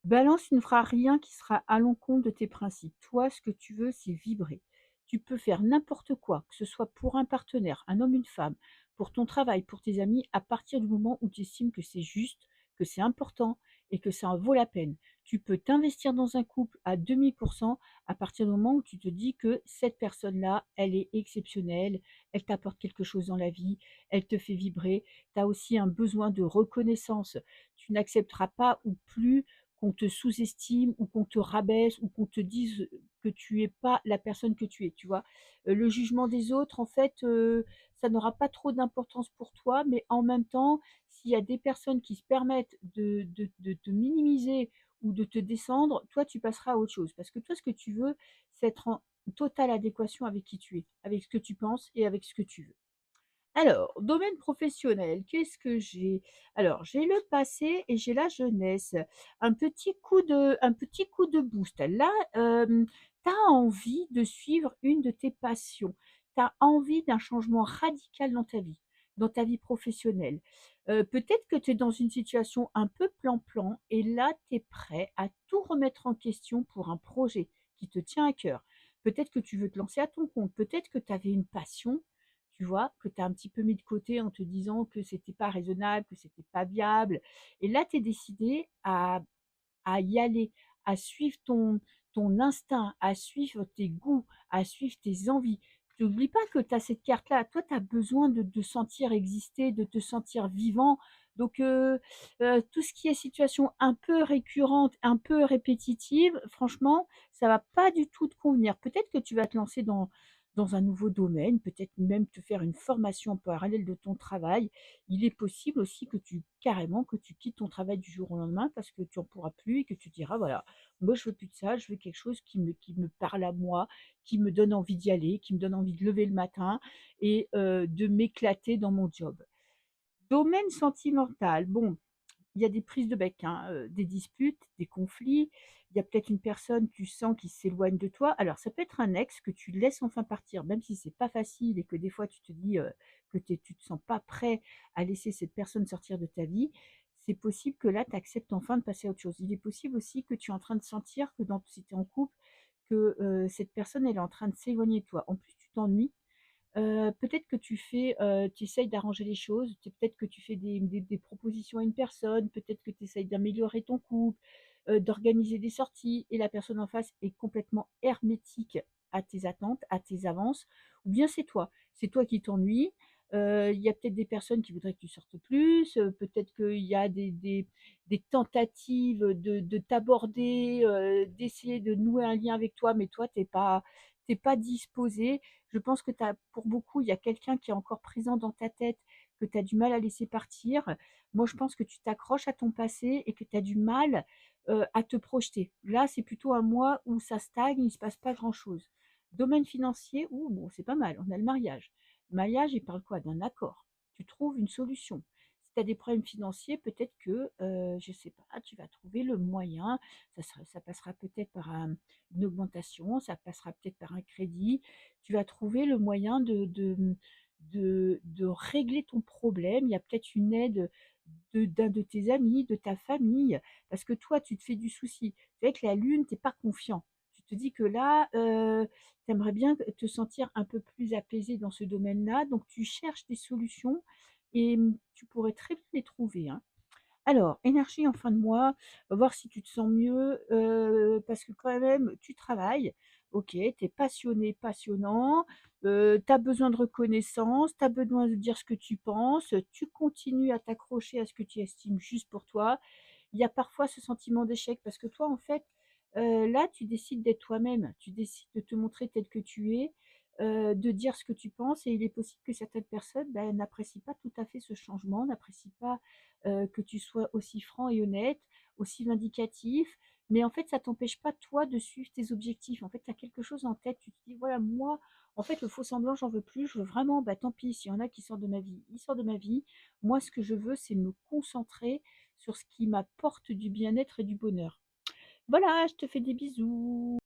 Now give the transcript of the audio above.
Balance ne fera rien qui sera à l'encontre de tes principes. Toi, ce que tu veux, c'est vibrer. Tu peux faire n'importe quoi, que ce soit pour un partenaire, un homme, une femme, pour ton travail, pour tes amis, à partir du moment où tu estimes que c'est juste, que c'est important et que ça en vaut la peine. Tu peux t'investir dans un couple à 2000% à partir du moment où tu te dis que cette personne-là, elle est exceptionnelle, elle t'apporte quelque chose dans la vie, elle te fait vibrer. Tu as aussi un besoin de reconnaissance. Tu n'accepteras pas ou plus qu'on te sous-estime ou qu'on te rabaisse ou qu'on te dise que tu es pas la personne que tu es, tu vois? Le jugement des autres, en fait, ça n'aura pas trop d'importance pour toi, mais en même temps, s'il y a des personnes qui se permettent de te minimiser ou de te descendre, toi, tu passeras à autre chose. Parce que toi, ce que tu veux, c'est être en totale adéquation avec qui tu es, avec ce que tu penses et avec ce que tu veux. Alors, domaine professionnel, qu'est-ce que j'ai? Alors, j'ai le passé et j'ai la jeunesse. Un petit coup de boost. Là, tu as envie de suivre une de tes passions. Tu as envie d'un changement radical dans ta vie professionnelle. Peut-être que tu es dans une situation un peu plan-plan et là, tu es prêt à tout remettre en question pour un projet qui te tient à cœur. Peut-être que tu veux te lancer à ton compte, peut-être que tu avais une passion, tu vois? Que tu as un petit peu mis de côté en te disant que c'était pas raisonnable, que c'était pas viable et là, tu es décidé à y aller, à suivre ton instinct, à suivre tes goûts, à suivre tes envies. N'oublie pas que tu as cette carte-là. Toi, tu as besoin de te sentir exister, de te sentir vivant. Donc, tout ce qui est situation un peu récurrente, un peu répétitive, franchement, ça va pas du tout te convenir. Peut-être que tu vas te lancer dans un nouveau domaine, peut-être même te faire une formation en parallèle de ton travail. Il est possible aussi que tu quittes ton travail du jour au lendemain parce que tu en pourras plus et que tu diras: «Voilà, moi je veux plus de ça, je veux quelque chose qui me parle à moi, qui me donne envie d'y aller, qui me donne envie de lever le matin et de m'éclater dans mon job». Domaine sentimental, bon, il y a des prises de bec, hein, des disputes, des conflits. Il y a peut-être une personne, tu sens, qui s'éloigne de toi. Alors ça peut être un ex que tu laisses enfin partir, même si c'est pas facile et que des fois tu te dis, que tu te sens pas prêt à laisser cette personne sortir de ta vie. C'est possible que là, tu acceptes enfin de passer à autre chose. Il est possible aussi que tu es en train de sentir que si tu es en couple, que, cette personne, elle est en train de s'éloigner de toi. En plus, tu t'ennuies. Peut-être que tu essayes d'arranger les choses, peut-être que tu fais des propositions à une personne, peut-être que tu essayes d'améliorer ton couple, d'organiser des sorties et la personne en face est complètement hermétique à tes attentes, à tes avances ou bien c'est toi qui t'ennuies. Il y a peut-être des personnes qui voudraient que tu sortes plus, peut-être qu'il y a des tentatives de t'aborder, d'essayer de nouer un lien avec toi, mais toi tu es pas disposé. Je pense que pour beaucoup, il y a quelqu'un qui est encore présent dans ta tête, que tu as du mal à laisser partir. Moi, je pense que tu t'accroches à ton passé et que tu as du mal, à te projeter. Là, c'est plutôt un mois où ça stagne, il ne se passe pas grand-chose. Domaine financier, ouh, bon, c'est pas mal, on a le mariage. Le mariage, il parle quoi? D'un accord. Tu trouves une solution. Si tu as des problèmes financiers, peut-être que, je sais pas, tu vas trouver le moyen, ça passera peut-être par une augmentation, ça passera peut-être par un crédit, tu vas trouver le moyen de régler ton problème. Il y a peut-être une aide d'un de tes amis, de ta famille, parce que toi, tu te fais du souci. Tu sais que la lune, tu es pas confiant. Tu te dis que là, tu aimerais bien te sentir un peu plus apaisé dans ce domaine-là, donc tu cherches des solutions et tu pourrais très bien les trouver, hein. Alors, énergie en fin de mois, voir si tu te sens mieux, parce que quand même tu travailles, OK, tu es passionné, passionnant, tu as besoin de reconnaissance, tu as besoin de dire ce que tu penses, tu continues à t'accrocher à ce que tu estimes juste pour toi. Il y a parfois ce sentiment d'échec parce que toi, en fait, là, tu décides d'être toi-même. Tu décides de te montrer tel que tu es, de dire ce que tu penses et il est possible que certaines personnes, bah, n'apprécient pas tout à fait ce changement, n'apprécient pas, que tu sois aussi franc et honnête, aussi vindicatif. Mais en fait, ça t'empêche pas toi de suivre tes objectifs. En fait, tu as quelque chose en tête, tu te dis: «Voilà, moi, en fait, le faux semblant, j'en veux plus, je veux vraiment, bah, tant pis, s'il y en a qui sortent de ma vie, ils sortent de ma vie. Moi, ce que je veux, c'est me concentrer sur ce qui m'apporte du bien-être et du bonheur. Voilà, je te fais des bisous.